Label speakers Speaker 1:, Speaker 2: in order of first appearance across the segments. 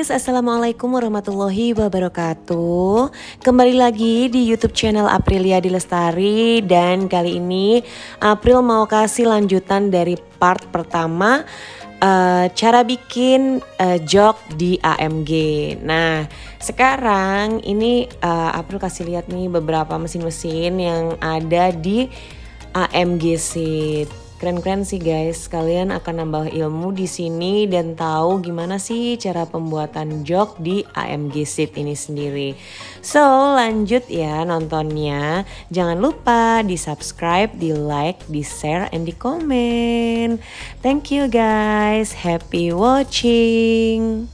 Speaker 1: guys, assalamualaikum warahmatullahi wabarakatuh. Kembali lagi di YouTube channel Aprilia Dilestari. Dan kali ini April mau kasih lanjutan dari part pertama, cara bikin jok di AMG. Nah sekarang ini April kasih lihat nih beberapa mesin-mesin yang ada di AMG Seat. Keren-keren sih guys, kalian akan nambah ilmu di sini dan tahu gimana sih cara pembuatan jok di AMG Seat ini sendiri. So lanjut ya nontonnya, jangan lupa di subscribe, di like, di share, and di komen. Thank you guys, happy watching.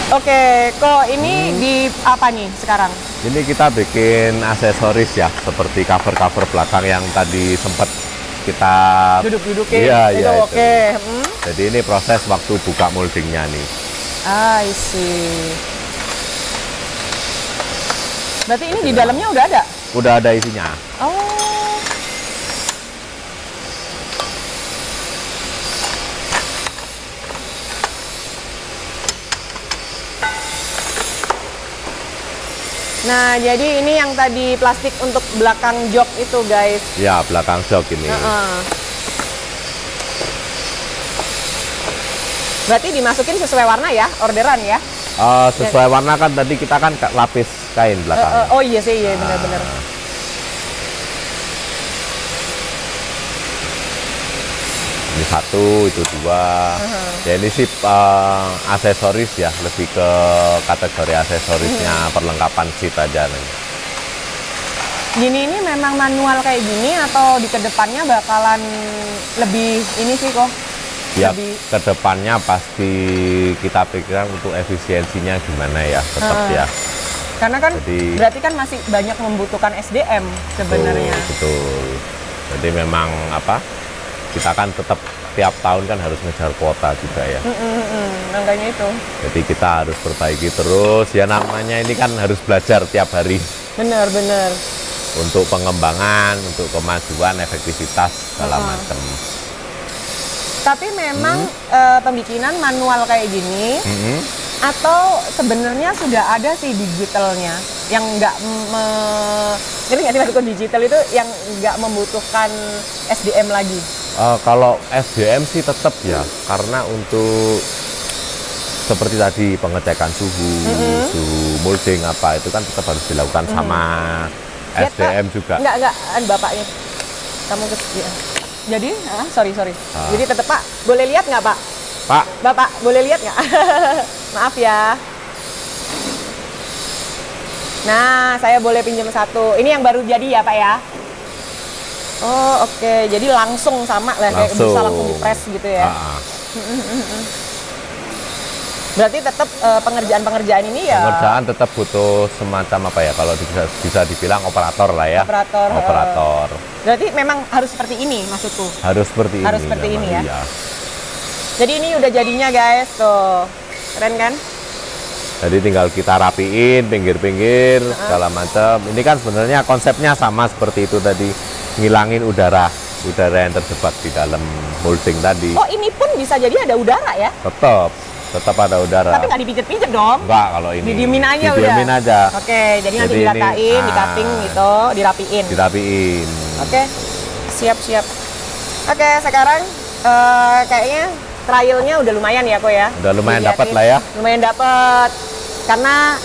Speaker 2: Oke, kok ini di apa nih sekarang?
Speaker 3: Ini kita bikin aksesoris ya, seperti cover-cover belakang yang tadi sempat kita
Speaker 2: duduk-dudukin.
Speaker 3: Iya,
Speaker 2: itu
Speaker 3: iya,
Speaker 2: oke.
Speaker 3: Jadi ini proses waktu buka moldingnya nih.
Speaker 2: I see. Berarti ini di dalamnya udah ada?
Speaker 3: Udah ada isinya.
Speaker 2: Oh. Nah, jadi ini yang tadi plastik untuk belakang jok itu, guys.
Speaker 3: Ya, belakang jok ini.
Speaker 2: Berarti dimasukin sesuai warna ya, orderan ya?
Speaker 3: Sesuai warna kan tadi kita kan lapis kain belakang.
Speaker 2: Oh iya sih, iya benar-benar.
Speaker 3: Ini satu, itu dua. Ya ini sih aksesoris ya, lebih ke kategori aksesorisnya, perlengkapan seat aja nih.
Speaker 2: Gini ini memang manual kayak gini atau di kedepannya bakalan lebih ini sih kok?
Speaker 3: Ya,
Speaker 2: lebih...
Speaker 3: kedepannya pasti kita pikirkan untuk efisiensinya gimana ya, tetap ya.
Speaker 2: Karena kan berarti kan masih banyak membutuhkan SDM sebenarnya.
Speaker 3: Betul. Jadi memang apa? Kita kan tetap tiap tahun kan harus ngejar kuota juga ya.
Speaker 2: Makanya itu.
Speaker 3: Jadi kita harus perbaiki terus. Ya namanya ini kan harus belajar tiap hari.
Speaker 2: Benar-benar.
Speaker 3: Untuk pengembangan, untuk kemajuan, efektivitas segala macam.
Speaker 2: Tapi memang pembikinan manual kayak gini, atau sebenarnya sudah ada sih digitalnya yang nggak ngerti nggak sih maksudku digital itu yang nggak membutuhkan SDM lagi?
Speaker 3: Kalau SDM sih tetap ya, karena untuk seperti tadi pengecekan suhu, suhu molding apa itu kan tetap harus dilakukan sama SDM juga.
Speaker 2: Enggak, bapaknya. Kamu ya. Jadi, sorry. Jadi tetap Pak, boleh lihat nggak Pak?
Speaker 3: Pak.
Speaker 2: Bapak, boleh lihat nggak? Maaf ya. Nah, saya boleh pinjam satu. Ini yang baru jadi ya Pak ya? Oh oke, jadi langsung sama lah, kayak bisa langsung dipres gitu ya. Berarti tetap pengerjaan ini ya? Pengerjaan
Speaker 3: tetap butuh semacam apa ya, kalau bisa dibilang operator lah ya. Operator.
Speaker 2: Berarti memang harus seperti ini maksudku? Harus seperti ini ya? Iya. Jadi ini udah jadinya guys, tuh. Keren kan?
Speaker 3: Jadi tinggal kita rapiin pinggir-pinggir segala macam. Ini kan sebenarnya konsepnya sama seperti itu tadi, ngilangin udara yang terjebak di dalam molding tadi.
Speaker 2: Oh ini pun bisa jadi ada udara ya?
Speaker 3: Tetap ada udara.
Speaker 2: Tapi nggak dipijet-pijet dong?
Speaker 3: Enggak, kalau ini
Speaker 2: didiemin aja
Speaker 3: didiemin
Speaker 2: udah?
Speaker 3: Aja.
Speaker 2: Oke, jadi nanti diratain, di-cutting gitu, dirapiin. Oke, siap. Oke, sekarang kayaknya trialnya udah lumayan ya kok ya?
Speaker 3: Udah lumayan dapat lah ya?
Speaker 2: Lumayan dapat. Karena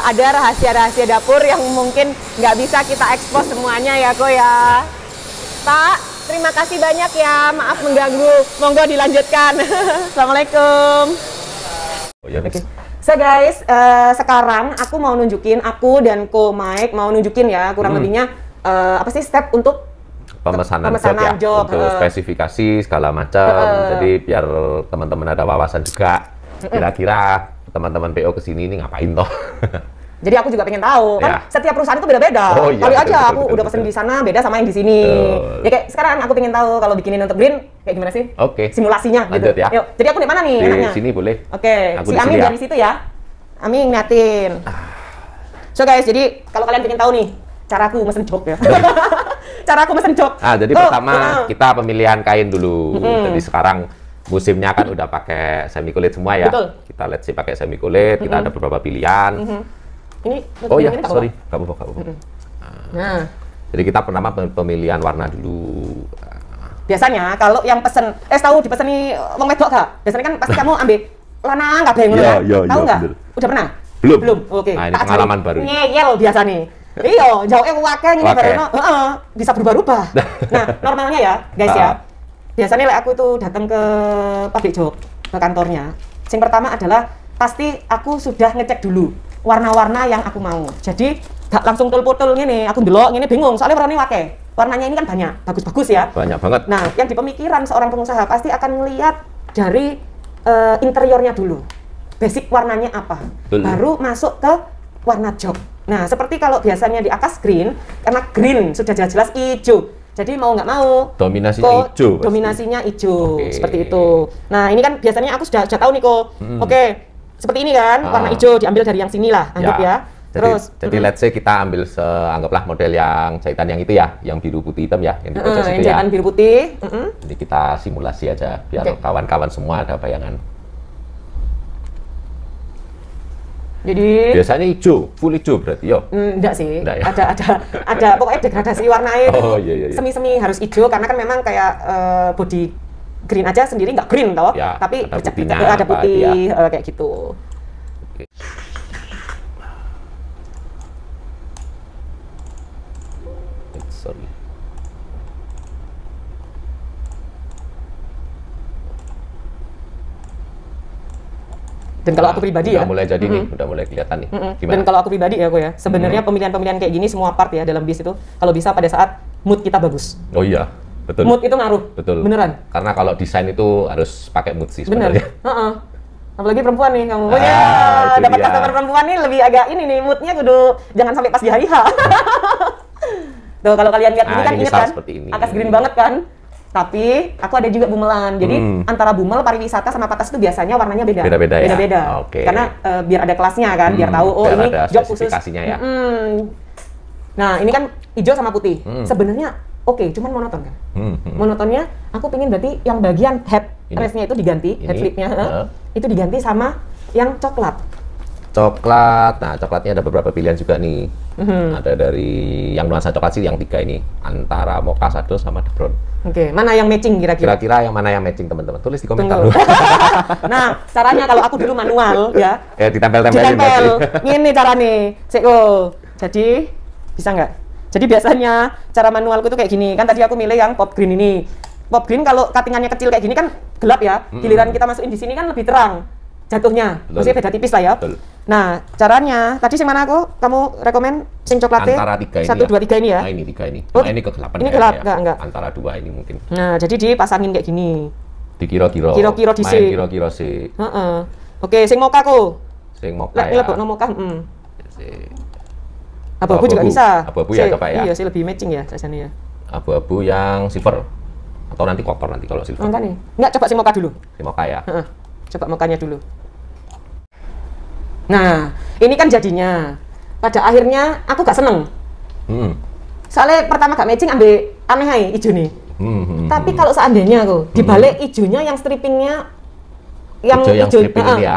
Speaker 2: ada rahasia-rahasia dapur yang mungkin nggak bisa kita ekspos semuanya ya kok ya. Pak, terima kasih banyak ya. Maaf mengganggu. Monggo dilanjutkan. Assalamualaikum.
Speaker 3: Okay.
Speaker 2: So guys, sekarang aku mau nunjukin, aku dan Ko Mike mau nunjukin ya kurang lebihnya apa sih step untuk
Speaker 3: pemesanan jok ya, untuk spesifikasi segala macam. Jadi biar teman-teman ada wawasan juga. Kira-kira teman-teman PO kesini ini ngapain toh?
Speaker 2: Jadi aku juga pengen tahu, kan setiap perusahaan itu beda-beda. Kali aja aku udah pesen di sana beda sama yang di sini. Ya kayak sekarang aku pengen tahu kalau bikinin untuk Green kayak gimana sih?
Speaker 3: Oke.
Speaker 2: Simulasinya
Speaker 3: lanjut
Speaker 2: gitu.
Speaker 3: Ya.
Speaker 2: Yuk, jadi aku di mana nih?
Speaker 3: Di sini boleh.
Speaker 2: Oke. Si Amin dari situ ya. Amin ngeliatin. So guys, jadi kalau kalian pengen tahu nih cara aku mesen jok ya. cara aku mesen jok.
Speaker 3: Jadi pertama kita pemilihan kain dulu. Jadi sekarang musimnya kan udah pakai semi kulit semua ya.
Speaker 2: Betul.
Speaker 3: Kita let's say pakai semi kulit, kita ada beberapa pilihan.
Speaker 2: Ini
Speaker 3: Oh ya,
Speaker 2: ini
Speaker 3: sorry, nggak apa-apa.
Speaker 2: Nah,
Speaker 3: Jadi kita pertama pemilihan warna dulu.
Speaker 2: biasanya kalau yang pesen, tahu dipeseni wong wedok gak? Biasanya kan pasti kamu ambil lanang kabeh ngono
Speaker 3: Iya,
Speaker 2: kan?
Speaker 3: iya,
Speaker 2: Tahu
Speaker 3: iya,
Speaker 2: nggak?
Speaker 3: bener.
Speaker 2: Udah pernah?
Speaker 3: Belum.
Speaker 2: Oke.
Speaker 3: Nah, ini
Speaker 2: Tak
Speaker 3: pengalaman
Speaker 2: ajari.
Speaker 3: baru.
Speaker 2: Ngeyel biasa nih. Iya, jauhnya wakil ini
Speaker 3: Wakil.
Speaker 2: bareno, bisa berubah-ubah. Nah, normalnya ya, guys ya. Biasanya aku itu datang ke pabrik jok, ke kantornya. Yang pertama adalah pasti aku sudah ngecek dulu warna-warna yang aku mau. Jadi gak langsung tul-putul gini, aku ndelok ngene bingung soalnya warnanya wakil. Warnanya ini kan banyak, bagus-bagus ya.
Speaker 3: Banyak banget.
Speaker 2: Nah, yang di pemikiran seorang pengusaha pasti akan melihat dari interiornya dulu. Basic warnanya apa.
Speaker 3: Betul.
Speaker 2: Baru masuk ke warna jok. Nah, seperti kalau biasanya di akas green, karena green sudah jelas-jelas hijau. Jadi mau nggak mau,
Speaker 3: Dominasinya hijau pasti.
Speaker 2: dominasinya hijau,
Speaker 3: Oke.
Speaker 2: seperti itu. Nah, ini kan biasanya aku sudah tahu nih kok. Oke, seperti ini kan, warna hijau diambil dari yang sini lah, anggap ya. Terus,
Speaker 3: jadi let's say kita ambil anggaplah model yang jahitan yang itu ya, yang biru putih hitam ya, yang di pojok
Speaker 2: yang
Speaker 3: situ ya.
Speaker 2: jahitan biru putih.
Speaker 3: Jadi kita simulasi aja biar
Speaker 2: Oke.
Speaker 3: kawan-kawan semua ada bayangan.
Speaker 2: Jadi
Speaker 3: Biasanya hijau, full hijau berarti yo.
Speaker 2: enggak sih,
Speaker 3: Enggak ya?
Speaker 2: ada pokoknya degradasi warnanya itu
Speaker 3: Oh, iya.
Speaker 2: semi-semi harus hijau karena kan memang kayak body green aja sendiri nggak green toh,
Speaker 3: Ya,
Speaker 2: tapi
Speaker 3: ada
Speaker 2: bercak-
Speaker 3: putihnya,
Speaker 2: ada
Speaker 3: apa,
Speaker 2: putih
Speaker 3: iya.
Speaker 2: kayak gitu.
Speaker 3: Oke. Sorry.
Speaker 2: Dan kalau aku pribadi
Speaker 3: udah
Speaker 2: ya,
Speaker 3: mulai jadi nih, udah mulai kelihatan nih.
Speaker 2: dan
Speaker 3: Gimana?
Speaker 2: kalau aku pribadi ya, aku ya sebenarnya pemilihan-pemilihan kayak gini semua part ya dalam bis itu kalau bisa pada saat mood kita bagus.
Speaker 3: Oh iya, betul.
Speaker 2: Mood itu ngaruh.
Speaker 3: Betul.
Speaker 2: Beneran.
Speaker 3: Karena kalau desain itu harus pakai mood sih
Speaker 2: Bener.
Speaker 3: sebenarnya.
Speaker 2: Heeh. Apalagi perempuan nih kamu.
Speaker 3: Ah,
Speaker 2: Ya,
Speaker 3: itu
Speaker 2: dapat
Speaker 3: dia.
Speaker 2: customer perempuan nih lebih agak ini nih moodnya kudu jangan sampai pas di hari H. Tuh kalau kalian lihat ini
Speaker 3: Nah,
Speaker 2: kan
Speaker 3: ini
Speaker 2: inget
Speaker 3: misal
Speaker 2: kan?
Speaker 3: seperti ini.
Speaker 2: Akas green banget kan? Tapi aku ada juga bumelan. Jadi antara bumel pariwisata sama patas itu biasanya warnanya beda.
Speaker 3: Beda-beda ya?
Speaker 2: Beda-beda.
Speaker 3: Oke.
Speaker 2: Karena biar ada kelasnya kan, biar tahu oh
Speaker 3: biar
Speaker 2: ini
Speaker 3: ada
Speaker 2: job khusus.
Speaker 3: spesifikasinya ya.
Speaker 2: Nah, ini kan hijau sama putih. Sebenarnya oke, cuman monoton kan. Monotonnya aku pingin berarti yang bagian head
Speaker 3: Ini.
Speaker 2: rest-nya itu diganti,
Speaker 3: Ini.
Speaker 2: head flip-nya
Speaker 3: Heeh.
Speaker 2: itu diganti sama yang coklat.
Speaker 3: Coklat, nah coklatnya ada beberapa pilihan juga nih. Ada dari yang nuansa coklat sih yang 3 ini, antara mocha, shadow, sama the brown.
Speaker 2: Oke, mana yang matching kira-kira?
Speaker 3: Kira-kira yang mana yang matching teman-teman? Tulis di komentar.
Speaker 2: Tunggu. Nah, caranya kalau aku dulu manual ya,
Speaker 3: Ditempel-tempelin
Speaker 2: ditempel.
Speaker 3: berarti.
Speaker 2: Ini cara nih, Seko. Jadi bisa nggak? Jadi biasanya cara manualku tuh kayak gini. Kan tadi aku milih yang pop green ini. Pop green kalau cuttingannya kecil kayak gini kan gelap ya. Giliran kita masukin di sini kan lebih terang jatuhnya.
Speaker 3: Betul.
Speaker 2: Maksudnya beda tipis lah ya.
Speaker 3: Betul.
Speaker 2: Nah, caranya tadi sing mana aku? Kamu rekomen sing coklatnya?
Speaker 3: Antara 3 ini
Speaker 2: 1, 2, 3 ini ya?
Speaker 3: Nah ini 3 ini.
Speaker 2: Oh,
Speaker 3: Nah ini kegelapan
Speaker 2: ini
Speaker 3: kayaknya
Speaker 2: gelap,
Speaker 3: ya.
Speaker 2: enggak.
Speaker 3: Antara 2 ini mungkin.
Speaker 2: Nah, jadi dipasangin kayak gini.
Speaker 3: Dikira-kira.
Speaker 2: Kira-kira
Speaker 3: Main
Speaker 2: dhisik.
Speaker 3: kira-kira sih.
Speaker 2: Heeh. Oke, sing mocha ku.
Speaker 3: Sing mocha
Speaker 2: Lek
Speaker 3: ya.
Speaker 2: lebokno mocha,
Speaker 3: Sing
Speaker 2: Abu-abu juga
Speaker 3: Abu-abu.
Speaker 2: bisa.
Speaker 3: Abu-abu ya, coba ya.
Speaker 2: Iya sih lebih matching ya rasanya ya.
Speaker 3: abu-abu yang silver. Atau nanti koper nanti kalau silver.
Speaker 2: Enggak nih. Enggak, coba sing mocha dulu.
Speaker 3: Sing mocha ya.
Speaker 2: Heeh. Coba mokanya dulu. Nah, ini kan jadinya. Pada akhirnya aku gak seneng. Soalnya pertama gak matching ambil aneh aja ijo nih. Tapi kalau seandainya aku dibalik ijonya yang strippingnya yang
Speaker 3: Ijo yang
Speaker 2: ijo,
Speaker 3: stripping ini ya?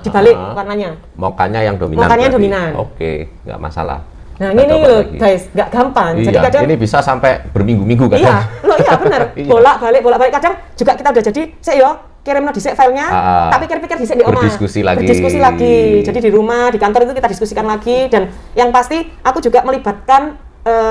Speaker 2: dibalik warnanya.
Speaker 3: Mokanya yang dominan.
Speaker 2: Mokanya
Speaker 3: berarti.
Speaker 2: dominan.
Speaker 3: Oke, nggak masalah.
Speaker 2: Nah,
Speaker 3: Kita
Speaker 2: ini
Speaker 3: coba
Speaker 2: loh
Speaker 3: lagi.
Speaker 2: guys, gak gampang.
Speaker 3: Iya,
Speaker 2: Jadi kadang
Speaker 3: ini bisa sampai berminggu-minggu kan?
Speaker 2: iya, loh iya bener.
Speaker 3: Iya.
Speaker 2: Bolak-balik kadang juga kita udah jadi, sik yo kirimno dhisik filenya, tapi pikir-pikir dhisik di omah.
Speaker 3: Berdiskusi lagi.
Speaker 2: Berdiskusi lagi. Jadi di rumah, di kantor itu kita diskusikan lagi dan yang pasti aku juga melibatkan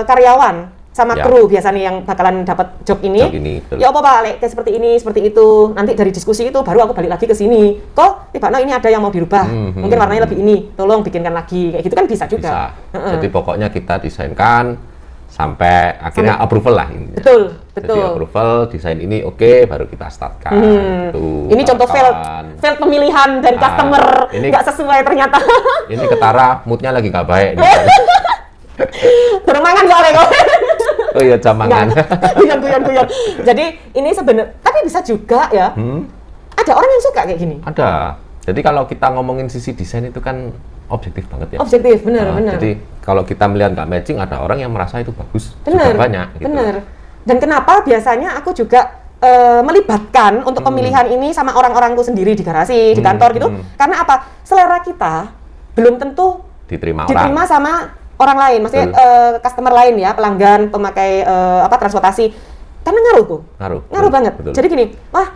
Speaker 2: karyawan sama
Speaker 3: Ya.
Speaker 2: kru biasa nih yang bakalan dapat job ini.
Speaker 3: Job ini, betul.
Speaker 2: Ya apa Pak, Lek, kayak seperti ini, seperti itu. Nanti dari diskusi itu baru aku balik lagi ke sini. Kok tiba-tiba ini ada yang mau dirubah. Mungkin warnanya lebih ini. Tolong bikinkan lagi. Kayak gitu kan bisa juga.
Speaker 3: Bisa. Jadi pokoknya kita desainkan sampai akhirnya approval lah ini.
Speaker 2: Betul,
Speaker 3: Jadi
Speaker 2: betul.
Speaker 3: approval desain ini oke, baru kita startkan. Gitu,
Speaker 2: Ini contoh fail pemilihan dari customer
Speaker 3: ini-
Speaker 2: nggak sesuai ternyata.
Speaker 3: Ini ketara moodnya lagi nggak baik. nih.
Speaker 2: Bermangan soalnya kok.
Speaker 3: Oh iya jamangan.
Speaker 2: Guyon. Jadi ini sebenarnya, tapi bisa juga ya. Ada orang yang suka kayak gini.
Speaker 3: Ada. Jadi kalau kita ngomongin sisi desain itu kan objektif banget ya.
Speaker 2: Objektif, benar.
Speaker 3: Jadi kalau kita melihat nggak matching, ada orang yang merasa itu bagus.
Speaker 2: Benar,
Speaker 3: juga banyak. Gitu.
Speaker 2: Benar. Dan kenapa biasanya aku juga melibatkan untuk pemilihan ini sama orang-orangku sendiri di garasi, di kantor gitu? Karena apa? Selera kita belum tentu
Speaker 3: diterima
Speaker 2: sama orang lain, maksudnya customer lain ya, pelanggan, pemakai transportasi. Karena ngaruh tuh. Ngaruh banget.
Speaker 3: Betul.
Speaker 2: Jadi gini, wah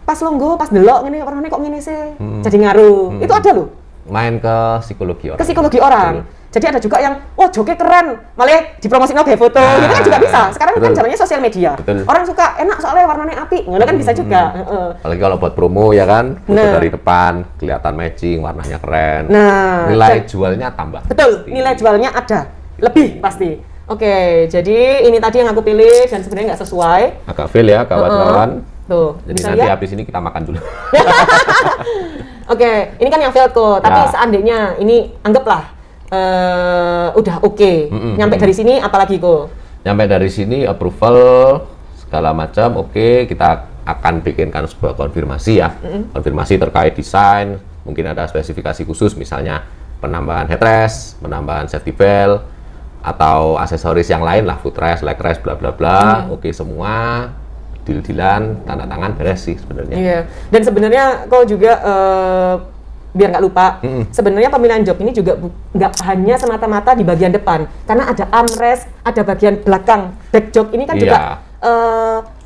Speaker 2: pas longgo, pas delok ngene warnane kok ngene sih. Jadi ngaruh. Itu ada loh.
Speaker 3: Main ke psikologi orang.
Speaker 2: Ke psikologi orang. Betul. Jadi ada juga yang, wah joget keren, malah dipromosiin kayak foto, gitu kan juga bisa. Sekarang kan zamannya sosial media. Betul. Orang suka enak soalnya warnanya api, ngono kan bisa juga.
Speaker 3: Apalagi kalau buat promo ya kan, foto dari depan, kelihatan matching, warnanya keren. Nilai jualnya tambah.
Speaker 2: Betul, pasti. Nilai jualnya ada, lebih pasti. Oke, jadi ini tadi yang aku pilih dan sebenarnya nggak sesuai. Agak
Speaker 3: fail ya kawan-kawan.
Speaker 2: Tuh,
Speaker 3: jadi nanti habis ini kita makan dulu.
Speaker 2: Oke, ini kan yang failed kok, tapi seandainya ini anggaplah udah oke. Nyampe dari sini apalagi kok?
Speaker 3: Nyampe dari sini approval segala macam oke, kita akan bikinkan sebuah konfirmasi ya. Konfirmasi terkait desain, mungkin ada spesifikasi khusus misalnya penambahan headrest, penambahan safety belt atau aksesoris yang lain lah, footrest, leg rest, bla bla bla. Oke semua, deal-dealan, tanda tangan beres sih sebenarnya.
Speaker 2: Iya. Dan sebenarnya kok juga biar nggak lupa, sebenarnya pemilihan jok ini juga nggak hanya semata-mata di bagian depan, karena ada armrest, ada bagian belakang back jok ini kan juga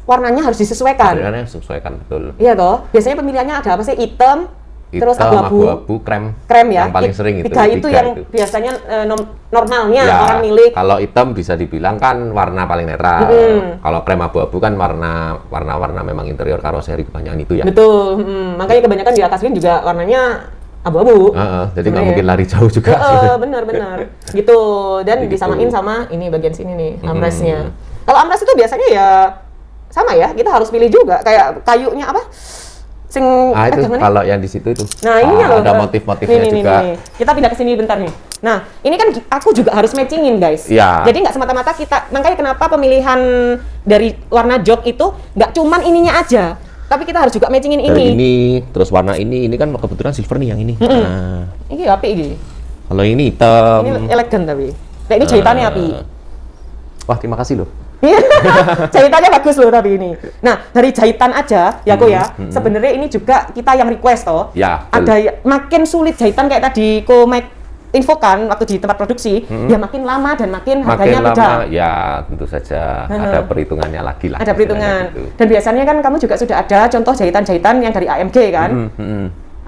Speaker 2: warnanya harus disesuaikan.
Speaker 3: Warnanya harus disesuaikan, betul.
Speaker 2: Iya toh, biasanya pemilihannya ada apa sih? Hitam, terus abu-abu,
Speaker 3: krem
Speaker 2: ya.
Speaker 3: Yang paling sering itu.
Speaker 2: Tiga itu yang biasanya normalnya
Speaker 3: ya,
Speaker 2: orang milih.
Speaker 3: Kalau hitam bisa dibilang kan warna paling netral. Kalau krem abu-abu kan warna memang interior karoseri kebanyakan itu ya.
Speaker 2: Betul. Makanya kebanyakan di atas ring juga warnanya abu-abu.
Speaker 3: Jadi nggak mungkin lari jauh juga.
Speaker 2: Benar. Gitu. Dan disamain sama ini bagian sini nih, armrestnya. Kalau armrest itu biasanya ya sama ya, kita harus pilih juga kayak kayunya apa?
Speaker 3: Itu kalau yang di situ itu.
Speaker 2: Nah, ini loh.
Speaker 3: Ada motif-motifnya juga.
Speaker 2: Nih. Kita pindah ke sini bentar nih. Nah, ini kan aku juga harus matchingin, guys.
Speaker 3: Ya.
Speaker 2: Jadi nggak semata-mata kita, makanya kenapa pemilihan dari warna jok itu nggak cuman ininya aja, tapi kita harus juga matchingin
Speaker 3: dari ini. Terus warna ini kan kebetulan silver nih yang ini. Nah,
Speaker 2: ini api ini.
Speaker 3: Kalau ini hitam.
Speaker 2: Ini elegan tapi. Nah, ini jahitannya api.
Speaker 3: Wah, terima kasih loh.
Speaker 2: Jahitannya bagus loh tapi ini. Nah, dari jahitan aja ya kok ya. Sebenarnya ini juga kita yang request toh.
Speaker 3: Ya.
Speaker 2: Ada makin sulit jahitan kayak tadi kok infokan waktu di tempat produksi, ya makin lama dan makin harganya beda.
Speaker 3: Ya, tentu saja ada perhitungannya lagi lah.
Speaker 2: Ada perhitungan. Gitu. Dan biasanya kan kamu juga sudah ada contoh jahitan-jahitan yang dari AMG kan?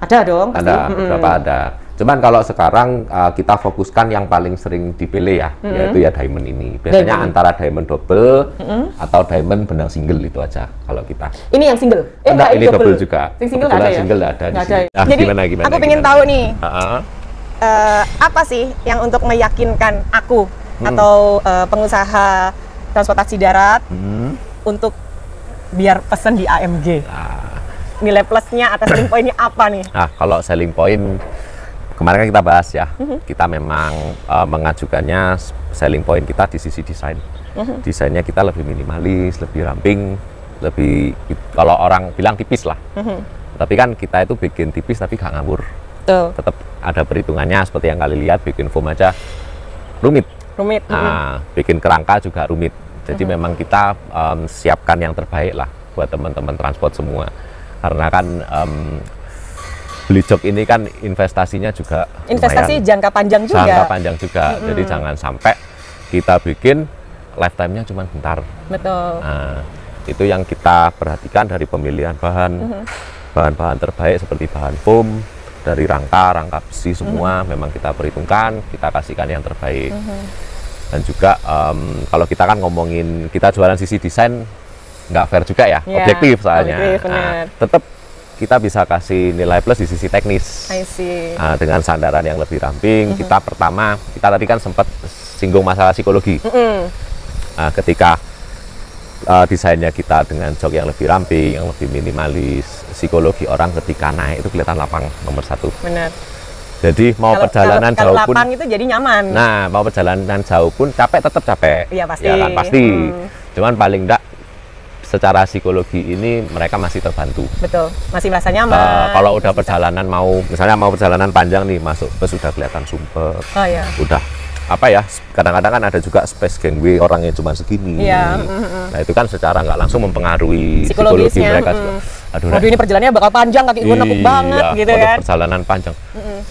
Speaker 2: Ada dong. Pasti.
Speaker 3: Ada, beberapa ada. Cuman kalau sekarang kita fokuskan yang paling sering dipilih ya, yaitu ya diamond ini. Biasanya antara diamond double atau diamond benang single itu aja kalau kita.
Speaker 2: Ini yang single?
Speaker 3: Enggak, ini double juga.
Speaker 2: Single nggak ada ya?
Speaker 3: Single nggak ada.
Speaker 2: Nah, jadi gimana, aku pengen tahu nih, apa sih yang untuk meyakinkan aku atau pengusaha transportasi darat untuk biar pesen di AMG? Nilai plusnya atau selling pointnya apa nih?
Speaker 3: Nah, kalau selling point kemarin kan kita bahas ya, kita memang mengajukannya selling point kita di sisi desain. Desainnya kita lebih minimalis, lebih ramping, lebih kalau orang bilang tipis lah. Tapi kan kita itu bikin tipis tapi gak ngawur. Tetap ada perhitungannya seperti yang kalian lihat, bikin foam aja rumit. Nah, bikin kerangka juga rumit. Jadi memang kita siapkan yang terbaik lah buat teman-teman transport semua. Karena kan beli jok ini kan investasinya juga
Speaker 2: investasi lumayan. Jangka panjang juga.
Speaker 3: Jadi jangan sampai kita bikin lifetime-nya cuma bentar.
Speaker 2: Betul.
Speaker 3: Nah, itu yang kita perhatikan dari pemilihan bahan-bahan terbaik seperti bahan foam, dari rangka besi semua memang kita perhitungkan, kita kasihkan yang terbaik. Dan juga kalau kita kan ngomongin kita jualan sisi desain nggak fair juga ya, objektif soalnya. Nah, tetap kita bisa kasih nilai plus di sisi teknis. Nah, dengan sandaran yang lebih ramping. Kita pertama, kita tadi kan sempat singgung masalah psikologi. Nah, ketika desainnya kita dengan jok yang lebih ramping, yang lebih minimalis, psikologi orang ketika naik itu kelihatan lapang nomor satu.
Speaker 2: Benar.
Speaker 3: Jadi mau perjalanan jauh pun
Speaker 2: lapang itu jadi nyaman.
Speaker 3: Nah, mau perjalanan jauh pun capek tetap capek.
Speaker 2: Iya pasti.
Speaker 3: Ya kan pasti. Cuman paling enggak secara psikologi ini mereka masih terbantu.
Speaker 2: Betul, masih merasa nyaman.
Speaker 3: Kalau udah perjalanan misalnya mau perjalanan panjang nih, masuk bus udah kelihatan sumpek.
Speaker 2: Oh iya.
Speaker 3: Udah apa ya, kadang-kadang kan ada juga space gangway orang yang cuma segini.
Speaker 2: Iya.
Speaker 3: Nah itu kan secara nggak langsung mempengaruhi psikologi mereka juga.
Speaker 2: Aduh ini perjalanannya bakal panjang, kaki gue nekuk banget gitu kan.
Speaker 3: Perjalanan panjang,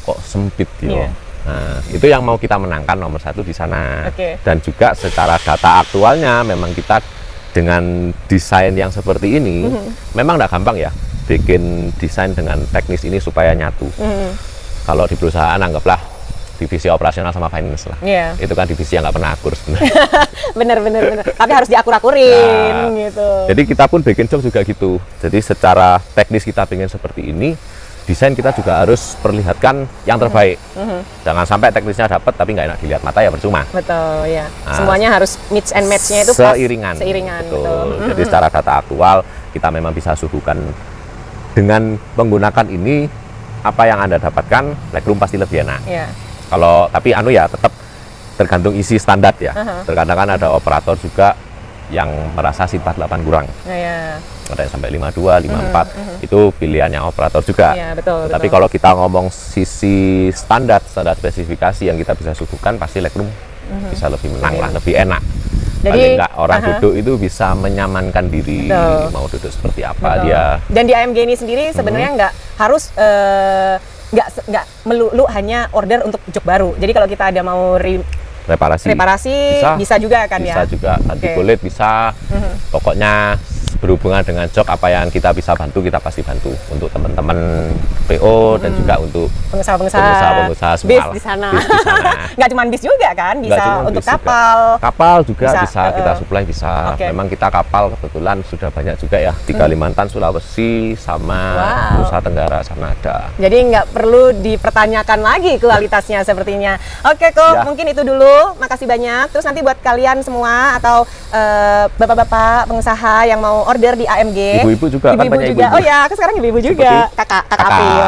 Speaker 3: kok sempit gitu.
Speaker 2: Iya.
Speaker 3: Nah itu yang mau kita menangkan nomor satu di sana.
Speaker 2: Oke.
Speaker 3: Dan juga secara data aktualnya memang kita dengan desain yang seperti ini, memang nggak gampang ya bikin desain dengan teknis ini supaya nyatu. Kalau di perusahaan anggaplah divisi operasional sama finance lah.
Speaker 2: Yeah.
Speaker 3: Itu kan divisi yang nggak pernah akur sebenarnya.
Speaker 2: bener. Tapi harus diakur-akurin gitu.
Speaker 3: Jadi kita pun bikin job juga gitu. Jadi secara teknis kita pengen seperti ini, desain kita juga harus perlihatkan yang terbaik. Jangan sampai teknisnya dapat tapi nggak enak dilihat mata, ya percuma.
Speaker 2: Betul ya. Semuanya harus mix and match-nya itu
Speaker 3: seiringan.
Speaker 2: Betul.
Speaker 3: Jadi secara data aktual kita memang bisa suguhkan dengan menggunakan ini, apa yang Anda dapatkan Legroom pasti lebih enak.
Speaker 2: Yeah.
Speaker 3: Kalau tapi ya tetap tergantung isi standar ya. Terkadang kan ada operator juga yang merasa sifat 8 kurang. Ada yang sampai 52, 54. Itu pilihannya operator juga.
Speaker 2: Iya, betul.
Speaker 3: Tapi kalau kita ngomong sisi standar spesifikasi yang kita bisa suguhkan, pasti Legroom bisa lebih menang lah, lebih enak. Jadi paling nggak orang duduk itu bisa menyamankan diri, mau duduk seperti apa dia.
Speaker 2: Dan di AMG ini sendiri sebenarnya nggak harus nggak melulu hanya order untuk jok baru. Jadi kalau kita ada mau reparasi bisa juga kan ya?
Speaker 3: Bisa juga, ganti kulit bisa. Pokoknya berhubungan dengan jok apa yang kita bisa bantu, kita pasti bantu untuk teman-teman PO dan juga untuk pengusaha semua
Speaker 2: bis di sana. Nggak cuma bis juga kan, bisa untuk
Speaker 3: kapal juga bisa kita supply, bisa. Memang kita kapal kebetulan sudah banyak juga ya di Kalimantan, Sulawesi sama Nusa Tenggara sana ada.
Speaker 2: Jadi nggak perlu dipertanyakan lagi kualitasnya sepertinya. Oke kok, mungkin itu dulu. Makasih banyak. Terus nanti buat kalian semua atau bapak-bapak pengusaha yang mau order di AMG,
Speaker 3: ibu-ibu juga kan banyak ibu-ibu.
Speaker 2: Oh ya, aku sekarang ibu-ibu juga, kakak April.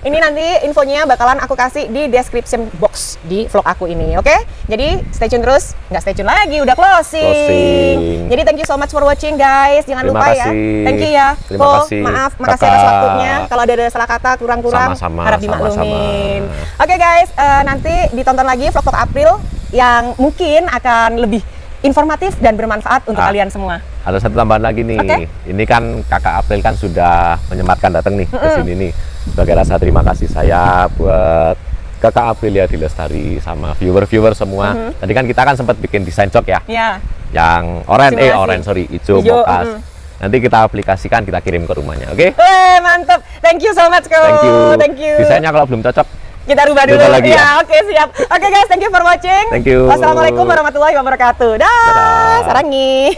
Speaker 2: Ini nanti infonya bakalan aku kasih di description box di vlog aku ini, oke? Jadi stay tune terus, nggak stay tune lagi, udah closing. Jadi thank you so much for watching guys, jangan lupa ya. Thank you ya. Maaf, makasih atas waktunya. Kalau ada salah kata kurang-kurang, harap dimaklumin. Oke guys, nanti ditonton lagi vlog-vlog April yang mungkin akan lebih informatif dan bermanfaat untuk kalian semua.
Speaker 3: Ada satu tambahan lagi nih. Ini kan Kakak April kan sudah menyempatkan datang nih ke sini nih. Sebagai rasa terima kasih saya buat Kakak Aprilia di Lestari sama viewer-viewer semua. Tadi kan kita kan sempat bikin desain jok ya. Yang hijau mokas. Nanti kita aplikasikan, kita kirim ke rumahnya, oke?
Speaker 2: Mantap. Thank you so much, Ko. Thank you.
Speaker 3: Desainnya kalau belum cocok,
Speaker 2: kita rubah dulu
Speaker 3: lagi ya.
Speaker 2: Oke, siap. Oke guys, thank you for watching.
Speaker 3: Thank you.
Speaker 2: Wassalamualaikum warahmatullahi wabarakatuh. Dah, sarangi.